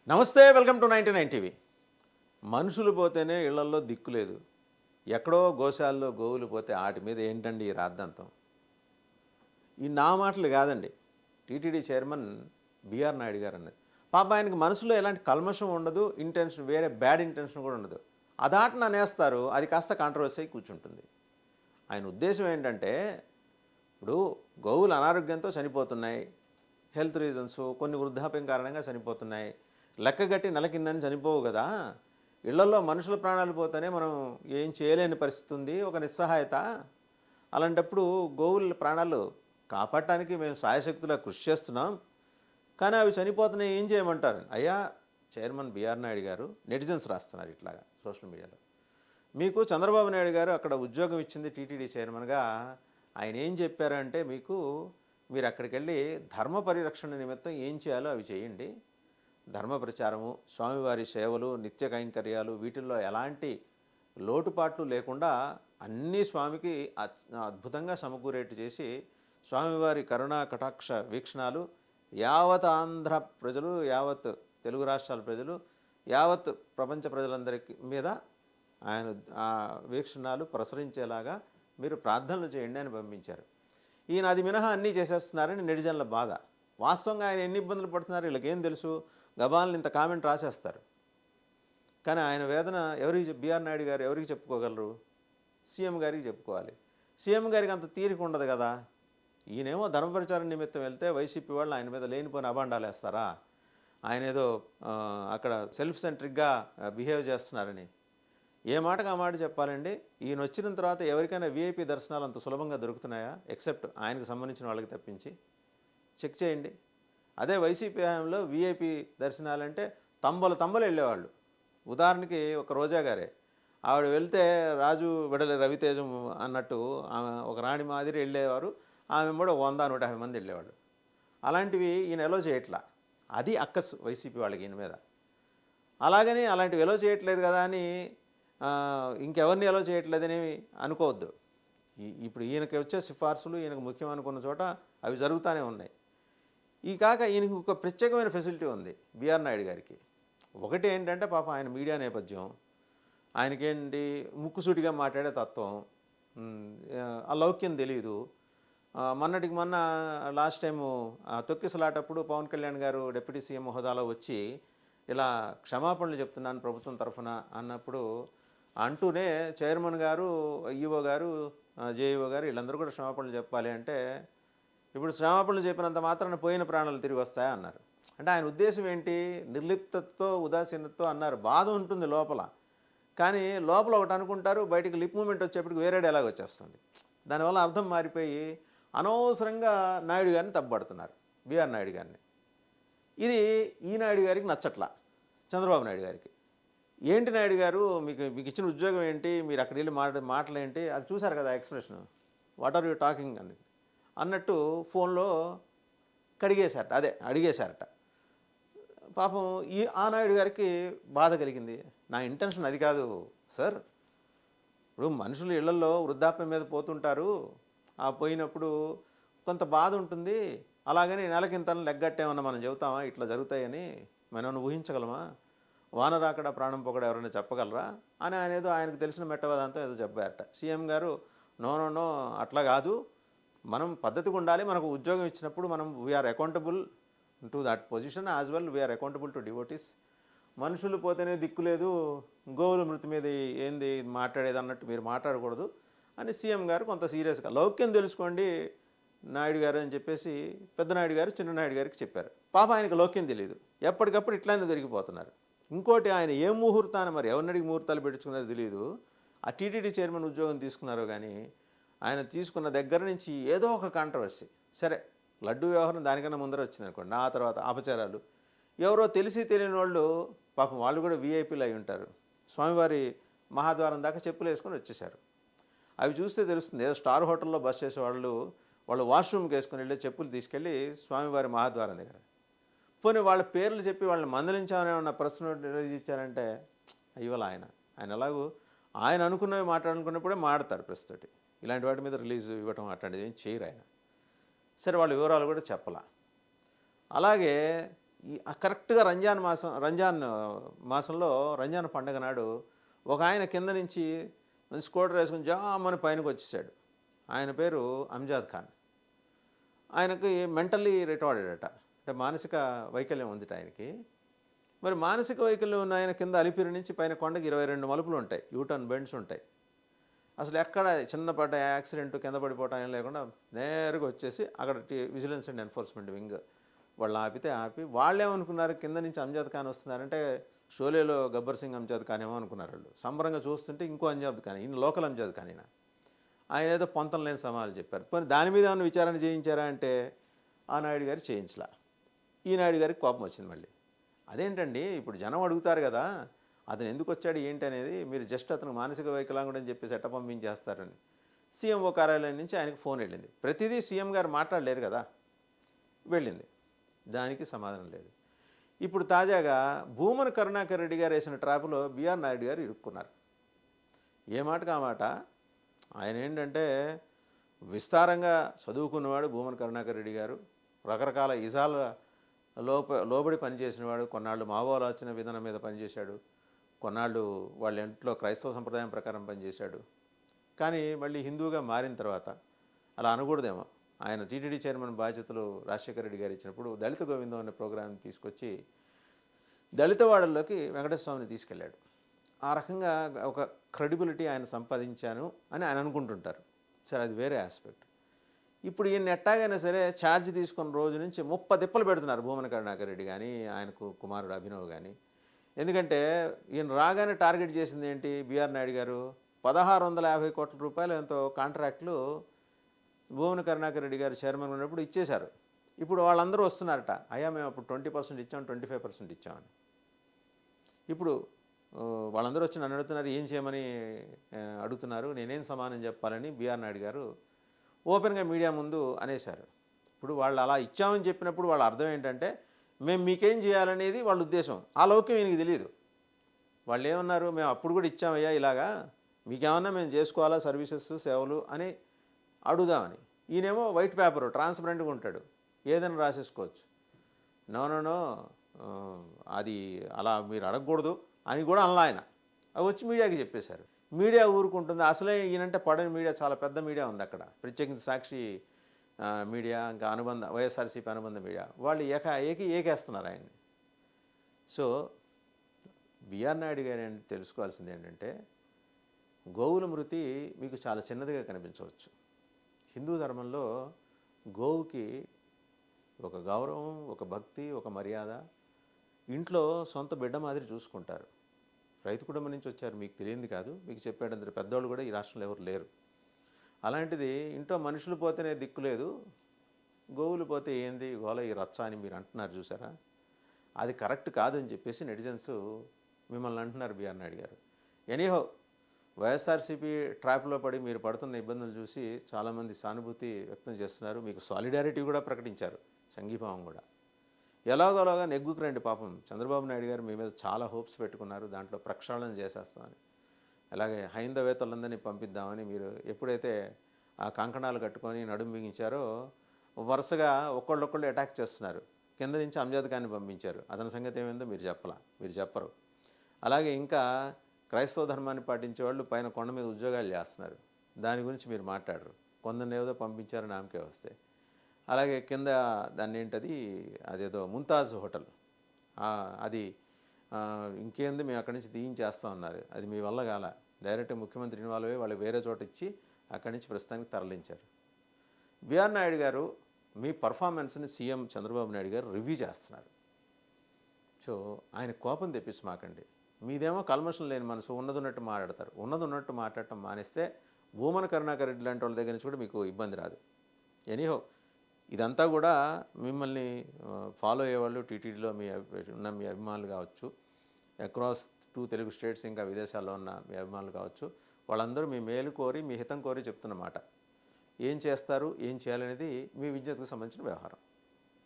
నమస్తే, welcome to 99 TV. మనుషులు పోతేనే ఇళ్లల్లో దిక్కు లేదు. ఎక్కడో గోశాలలో గోవులు పోతే ఆటి మీద ఏంటండి ఈ రాద్ధాంతం? ఈ నా మాటలు కాదండి. టీటీడీ చైర్మన్ బిఆర్ నాయుడు గారు అన్నది. పాపం ఆయనకి మనసులో ఎలాంటి కల్మషం ఉండదు, ఇంటెన్షన్ వేరే బ్యాడ్ ఇంటెన్షన్ కూడా ఉండదు. అదాటన అనేస్తారు, అది కాస్త కాంట్రవర్సీ అయి కూర్చుంటుంది. ఆయన ఉద్దేశం ఏంటంటే, ఇప్పుడు గోవులు అనారోగ్యంతో చనిపోతున్నాయి, హెల్త్ రీజన్స్, కొన్ని వృద్ధాప్యం కారణంగా చనిపోతున్నాయి. లెక్కగట్టి నెలకిందని చనిపోవు కదా. ఇళ్లలో మనుషుల ప్రాణాలు పోతేనే మనం ఏం చేయలేని పరిస్థితి ఉంది, ఒక నిస్సహాయత. అలాంటప్పుడు గోవుల ప్రాణాలు కాపాడటానికి మేము సాయశక్తులా కృషి చేస్తున్నాం, కానీ అవి చనిపోతున్నాయి, ఏం చేయమంటారు? అయ్యా చైర్మన్ బిఆర్ నాయుడు గారు, నెటిజన్స్ రాస్తున్నారు ఇట్లాగా సోషల్ మీడియాలో. మీకు చంద్రబాబు నాయుడు గారు అక్కడ ఉద్యోగం ఇచ్చింది టీటీడీ చైర్మన్గా. ఆయన ఏం చెప్పారంటే, మీరు అక్కడికి వెళ్ళి ధర్మ పరిరక్షణ నిమిత్తం ఏం చేయాలో అవి చేయండి. ధర్మ ప్రచారము, స్వామివారి సేవలు, నిత్య కైంకర్యాలు, వీటిల్లో ఎలాంటి లోటుపాట్లు లేకుండా అన్నీ స్వామికి అద్భుతంగా సమకూరేట్టు చేసి, స్వామివారి కరుణా కటాక్ష వీక్షణాలు యావత్ ఆంధ్ర ప్రజలు, యావత్ తెలుగు రాష్ట్రాల ప్రజలు, యావత్ ప్రపంచ ప్రజలందరికీ మీద ఆయన ఆ వీక్షణాలు ప్రసరించేలాగా మీరు ప్రార్థనలు చేయండి అని పంపించారు. ఈయన అది మినహా అన్నీ చేసేస్తున్నారని నెటిజన్ల బాధ. వాస్తవంగా ఆయన ఎన్ని ఇబ్బందులు పడుతున్నారు వీళ్ళకేం తెలుసు? గబాల్ని ఇంత కామెంట్ రాసేస్తారు. కానీ ఆయన వేదన బిఆర్ నాయుడు గారు ఎవరికి చెప్పుకోగలరు? సీఎం గారికి చెప్పుకోవాలి. సీఎం గారికి అంత తీరిక ఉండదు కదా. ఈయనేమో ధర్మప్రచారం నిమిత్తం వెళ్తే వైసీపీ వాళ్ళు ఆయన మీద లేనిపోయిన అబాండాలు వేస్తారా? ఆయన ఏదో అక్కడ సెల్ఫ్ సెంట్రిక్గా బిహేవ్ చేస్తున్నారని. ఏ మాటకు ఆ మాట చెప్పాలండి. ఈయన వచ్చిన తర్వాత ఎవరికైనా వీఐపీ దర్శనాలు అంత సులభంగా దొరుకుతున్నాయా? ఎక్సెప్ట్ ఆయనకు సంబంధించిన వాళ్ళకి తప్పించి. చెక్ చేయండి. అదే వైసీపీ హయాంలో వీఐపీ దర్శనాలంటే తంబలు వెళ్ళేవాళ్ళు. ఉదాహరణకి ఒక రోజా గారే, ఆవిడ వెళ్తే రాజు విడల రవితేజం అన్నట్టు ఆమె ఒక రాణి మాదిరి వెళ్ళేవారు. ఆమె కూడా 100-150 మంది వెళ్ళేవాళ్ళు. అలాంటివి ఈయన ఎలో చేయట్లా. అది అక్కస్ వైసీపీ వాళ్ళకి ఈయన మీద. అలాగని అలాంటివి ఎలో చేయట్లేదు కదా అని ఇంకెవరిని ఎలో చేయట్లేదని అనుకోవద్దు. ఇప్పుడు ఈయనకి వచ్చే సిఫార్సులు ఈయనకు ముఖ్యం అనుకున్న చోట అవి జరుగుతూనే ఉన్నాయి. ఈ కాక ఈయనకి ఒక ప్రత్యేకమైన ఫెసిలిటీ ఉంది బిఆర్ నాయుడు గారికి. ఒకటి ఏంటంటే, పాపం ఆయన మీడియా నేపథ్యం, ఆయనకేంటి ముక్కుసూటిగా మాట్లాడే తత్వం, ఆ లౌక్యం తెలీదు. మొన్నటికి మొన్న లాస్ట్ టైము తొక్కిసలాటప్పుడు పవన్ కళ్యాణ్ గారు డిప్యూటీ సీఎం హోదాలో వచ్చి ఇలా క్షమాపణలు చెప్తున్నాను ప్రభుత్వం తరఫున అన్నప్పుడు అంటూనే చైర్మన్ గారు, ఈఓ గారు, జేఈఓ గారు వీళ్ళందరూ కూడా క్షమాపణలు చెప్పాలి అంటే, ఇప్పుడు క్షమాపణలు చెప్పినంత మాత్రాన పోయిన ప్రాణాలు తిరిగి వస్తాయా అన్నారు. అంటే ఆయన ఉద్దేశం ఏంటి? నిర్లిప్తతో, ఉదాసీనతతో అన్నారు. బాధ ఉంటుంది లోపల, కానీ లోపల ఒకటి అనుకుంటారు, బయటికి లిప్ మూమెంట్ వచ్చేప్పటికి వేరే డైలాగ్ వచ్చేస్తుంది. దానివల్ల అర్థం మారిపోయి అనవసరంగా నాయుడు గారిని తప్పుపడుతున్నారు, బిఆర్ నాయుడు గారిని. ఇది ఈ నాయుడు గారికి నచ్చట్లా, చంద్రబాబు నాయుడు గారికి. ఏంటి నాయుడు గారు, మీకు ఇచ్చిన ఉద్యోగం ఏంటి, మీరు అక్కడికి వెళ్ళి మాటలు ఏంటి, అది చూశారు కదా expression, what are you talking అని అన్నట్టు ఫోన్లో అడిగేశారట. పాపం ఆ నాయుడు గారికి బాధ కలిగింది. నా ఇంటెన్షన్ అది కాదు సార్. ఇప్పుడు మనుషులు ఇళ్లలో వృద్ధాప్యం మీద పోతుంటారు, ఆ పోయినప్పుడు కొంత బాధ ఉంటుంది. అలాగని నెలకింతను లెగ్గట్టేమన్నా మనం చెబుతామా ఇట్లా జరుగుతాయని? మనం ఊహించగలమా? వాన రాకడా ప్రాణం పొగడ ఎవరైనా చెప్పగలరా అని ఆయనకు తెలిసిన మెట్టవదంతా ఏదో చెప్పారట. సీఎం గారు నో అట్లా కాదు, మనం పద్ధతిగా ఉండాలి. మనకు ఉద్యోగం ఇచ్చినప్పుడు మనం we are accountable to that position as well, we are accountable to devotees. మనుషులు పోతేనే దిక్కు లేదు, గోవుల మృతి మీద ఏంది మాట్లాడేది అన్నట్టు మీరు మాట్లాడకూడదు అని సీఎం గారు కొంత సీరియస్గా, లౌక్యం తెలుసుకోండి నాయుడు గారు అని చెప్పేసి పెద్ద నాయుడు గారు చిన్న నాయుడు గారికి చెప్పారు. పాప ఆయనకు లౌక్యం తెలియదు, ఎప్పటికప్పుడు ఇట్లానే దొరికిపోతున్నారు. ఇంకోటి, ఆయన ఏ ముహూర్తాన్ని మరి ఎవరినడికి ముహూర్తాలు పెట్టించుకున్నది తెలియదు. ఆ టీటీడీ చైర్మన్ ఉద్యోగం తీసుకున్నారో కానీ ఆయన తీసుకున్న దగ్గర నుంచి ఏదో ఒక కాంట్రవర్సీ. సరే, లడ్డు వ్యవహారం దానికన్నా ముందర వచ్చింది అనుకోండి, ఆ తర్వాత అపచారాలు, ఎవరో తెలిసి తెలియని వాళ్ళు, పాపం వాళ్ళు కూడా వీఐపీలు అయి ఉంటారు, స్వామివారి మహాద్వారం దాకా చెప్పులు వేసుకొని వచ్చేసారు. అవి చూస్తే తెలుస్తుంది, ఏదో స్టార్ హోటల్లో బస్ చేసే వాళ్ళు వాష్రూమ్కి వేసుకొని వెళ్ళి చెప్పులు తీసుకెళ్ళి స్వామివారి మహాద్వారం దగ్గర, పోనీ వాళ్ళ పేర్లు చెప్పి వాళ్ళని మందలించామని ఉన్న ప్రశ్న రిలీజ్ ఇచ్చారంటే ఇవాళ ఆయన ఎలాగూ ఆయన అనుకున్నవి మాట్లాడుకున్నప్పుడే మాడతారు ప్రస్తుతటి. ఇలాంటి వాటి మీద రిలీజ్ ఇవ్వటం అట్లాంటిది ఏం చేయరు ఆయన. సరే, వాళ్ళ వివరాలు కూడా చెప్పలా. అలాగే కరెక్ట్గా మాసంలో రంజాన్ పండగ నాడు ఒక ఆయన కింద నుంచి స్కూటర్ వేసుకుని జామని పైనకి వచ్చేసాడు. ఆయన పేరు అంజాద్ ఖాన్. ఆయనకి మెంటల్లీ రిటార్డెడ్ అట, అంటే మానసిక వైకల్యం ఉంది ఆయనకి. మరి మానసిక వైకల్యం ఉన్న ఆయన కింద అలిపిరి నుంచి పైన కొండకి 22 మలుపులు ఉంటాయి, యూటర్న్ బెండ్స్ ఉంటాయి. అసలు ఎక్కడ చిన్నపాట యాక్సిడెంట్ కింద పడిపోవటం ఏం లేకుండా నేరుగా వచ్చేసి అక్కడ విజిలెన్స్ అండ్ ఎన్ఫోర్స్మెంట్ వింగ్ వాళ్ళు ఆపి వాళ్ళేమనుకున్నారు, కింద నుంచి అంజాద్ ఖాన్ వస్తున్నారంటే షోలేలో గబ్బర్ సింగ్ అంజాద్ ఖాన్ ఏమో అనుకున్నారు వాళ్ళు. సంబరంగా చూస్తుంటే ఇంకో అంజాద్ ఖాన్, ఈయన లోకల్ అంజాద్ ఖాన్. ఆయన ఏదో పొంతం లేని సమాధానం చెప్పారు. పోనీ దాని మీద ఏమైనా విచారణ చేయించారా అంటే ఆ నాయుడు గారు చేయించలా. ఈ నాయుడు గారికి కోపం వచ్చింది మళ్ళీ. అదేంటండి, ఇప్పుడు జనం అడుగుతారు కదా అతను ఎందుకు వచ్చాడు ఏంటి అనేది, మీరు జస్ట్ అతను మానసిక వైకలాంగుడు అని చెప్పేసి ఎట్ట పంపించేస్తారని సీఎంఓ కార్యాలయం నుంచి ఆయనకు ఫోన్ వెళ్ళింది. ప్రతిదీ సీఎం గారు మాట్లాడలేరు కదా, వెళ్ళింది. దానికి సమాధానం లేదు. ఇప్పుడు తాజాగా భూమన కరుణాకర్ రెడ్డి గారు వేసిన ట్రాప్లో బిఆర్ నాయుడు గారు ఇరుక్కున్నారు. ఏ మాటకు ఆ మాట. ఆయన ఏంటంటే విస్తారంగా చదువుకున్నవాడు భూమన కరుణాకర్ రెడ్డి గారు. రకరకాల ఇజాల లోబడి పనిచేసినవాడు. కొన్నాళ్ళు మావోలోచన విధానం మీద పనిచేశాడు, కొన్నాళ్ళు వాళ్ళ ఇంట్లో క్రైస్తవ సంప్రదాయం ప్రకారం పనిచేశాడు. కానీ మళ్ళీ హిందువుగా మారిన తర్వాత అలా అనకూడదేమో, ఆయన టీటీడీ చైర్మన్ బాధ్యతలు రాజశేఖర రెడ్డి గారు ఇచ్చినప్పుడు దళిత గోవిందం అనే ప్రోగ్రాం తీసుకొచ్చి దళిత వాడల్లోకి వెంకటేశ్వర స్వామిని తీసుకెళ్ళాడు. ఆ రకంగా ఒక క్రెడిబిలిటీ ఆయన సంపాదించాను అని ఆయన అనుకుంటుంటారు. సరే, అది వేరే ఆస్పెక్ట్. ఇప్పుడు ఈయన ఎట్టాగైనా సరే ఛార్జ్ తీసుకున్న రోజు నుంచి 30 తిప్పలు పెడుతున్నారు భూమన కరుణాకర్ రెడ్డి కానీ ఆయనకు కుమారుడు అభినవ్ కానీ. ఎందుకంటే ఈయన రాగానే టార్గెట్ చేసింది ఏంటి, బిఆర్ నాయుడు గారు 1650 కోట్ల రూపాయలు ఎంతో కాంట్రాక్టులు భూమన కరుణాకర్ రెడ్డి గారు చైర్మన్ ఉన్నప్పుడు ఇచ్చేశారు. ఇప్పుడు వాళ్ళందరూ వస్తున్నారట, అయ్యా మేము అప్పుడు 20% ఇచ్చాం, 25% ఇచ్చామని. ఇప్పుడు వాళ్ళందరూ వచ్చి నన్ను అడుగుతున్నారు, ఏం చేయమని అడుగుతున్నారు, నేనేం సమాధానం చెప్పాలని బిఆర్ నాయుడు గారు ఓపెన్గా మీడియా ముందు అనేశారు. ఇప్పుడు వాళ్ళు అలా ఇచ్చామని చెప్పినప్పుడు వాళ్ళ అర్థం ఏంటంటే మేము మీకేం చేయాలనేది వాళ్ళ ఉద్దేశం. ఆ లౌక్యం ఈయనకి తెలియదు. వాళ్ళు ఏమన్నారు, మేము అప్పుడు కూడా ఇచ్చామయ్యా ఇలాగా, మీకేమన్నా మేము చేసుకోవాలా సర్వీసెస్ సేవలు అని అడుగుదామని. ఈయనేమో వైట్ పేపర్ ట్రాన్స్పరెంట్గా ఉంటాడు, ఏదైనా రాసేసుకోవచ్చు. నో అది అలా మీరు అడగకూడదు అని కూడా అనలా ఆయన. అవి వచ్చి మీడియాకి చెప్పేశారు. మీడియా ఊరుకుంటుంది. అసలే ఈయనంటే పడని మీడియా చాలా పెద్ద మీడియా ఉంది అక్కడ, ప్రత్యేకించి సాక్షి మీడియా, ఇంకా వైఎస్ఆర్సీపీ అనుబంధ మీడియా, వాళ్ళు ఏకేస్తున్నారు ఆయన్ని. సో బిఆర్ నాయుడు గారు తెలుసుకోవాల్సింది ఏంటంటే, గోవుల మృతి మీకు చాలా చిన్నదిగా కనిపించవచ్చు. హిందూ ధర్మంలో గోవుకి ఒక గౌరవం, ఒక భక్తి, ఒక మర్యాద. ఇంట్లో సొంత బిడ్డ మాదిరి చూసుకుంటారు. రైతు కుటుంబం నుంచి వచ్చారు, మీకు తెలియంది కాదు, మీకు చెప్పేటంత పెద్దవాళ్ళు కూడా ఈ రాష్ట్రంలో ఎవరు లేరు. అలాంటిది ఇంట్లో మనుషులు పోతేనే దిక్కు లేదు, గోవులు పోతే ఏంది గోల ఈ రచ్చ అని మీరు అంటున్నారు చూసారా, అది కరెక్ట్ కాదని చెప్పేసి నెటిజన్స్ మిమ్మల్ని అంటున్నారు బిఆర్ నాయుడు గారు. ఎనీహో వైఎస్ఆర్సీపీ ట్రాప్లో పడి మీరు పడుతున్న ఇబ్బందులు చూసి చాలామంది సానుభూతి వ్యక్తం చేస్తున్నారు, మీకు సాలిడారిటీ కూడా ప్రకటించారు, సంఘీభావం కూడా. ఎలాగోలాగా నెగ్గుకు రండి. పాపం చంద్రబాబు నాయుడు గారు మీ మీద చాలా హోప్స్ పెట్టుకున్నారు, దాంట్లో ప్రక్షాళన చేసేస్తామని, అలాగే హైందవేతలందరినీ పంపిద్దామని మీరు ఎప్పుడైతే ఆ కంకణాలు కట్టుకొని నడుము బిగించారో వరుసగా ఒకళ్ళొక్కళ్ళు అటాక్ చేస్తున్నారు. కింద నుంచి అంజాద్ ఖాన్ని పంపించారు, అతని సంగతి ఏమైందో మీరు చెప్పరు. అలాగే ఇంకా క్రైస్తవ ధర్మాన్ని పాటించే వాళ్ళు పైన కొండ మీద ఉద్యోగాలు చేస్తున్నారు, దాని గురించి మీరు మాట్లాడరు. కొందరిని ఏదో పంపించారు నామకే వస్తే. అలాగే కింద దాన్ని ఏంటది, అదేదో ముంతాజ్ హోటల్, అది ఇంకేంది మేము అక్కడి నుంచి తీయించేస్తాం అన్నారు. అది మీ వల్ల కాల, డైరెక్ట్గా ముఖ్యమంత్రి ఇన్వాల్వ్ అయ్యి వాళ్ళు వేరే చోట ఇచ్చి అక్కడి నుంచి ప్రస్తుతానికి తరలించారు. బిఆర్ నాయుడు గారు మీ పర్ఫార్మెన్స్ని సీఎం చంద్రబాబు నాయుడు గారు రివ్యూ చేస్తున్నారు. సో ఆయన కోపం తెప్పించి మాకండి. మీదేమో కల్మషం లేని మనసు, ఉన్నదున్నట్టు మాట్లాడతారు. ఉన్నదున్నట్టు మాట్లాడటం మానేస్తే భూమన కరుణాకర్ రెడ్డి లాంటి వాళ్ళ దగ్గర నుంచి కూడా మీకు ఇబ్బంది రాదు. ఎనీహో ఇదంతా కూడా మిమ్మల్ని ఫాలో అయ్యేవాళ్ళు టీటీడీలో ఉన్న మీ అభిమానులు కావచ్చు, అక్రాస్ 2 తెలుగు స్టేట్స్ ఇంకా విదేశాల్లో ఉన్న మీ అభిమానులు కావచ్చు, వాళ్ళందరూ మీ మేలు కోరి మీ హితం కోరి చెప్తున్నమాట. ఏం చేస్తారు, ఏం చేయాలనేది మీ విజ్ఞతకు సంబంధించిన వ్యవహారం.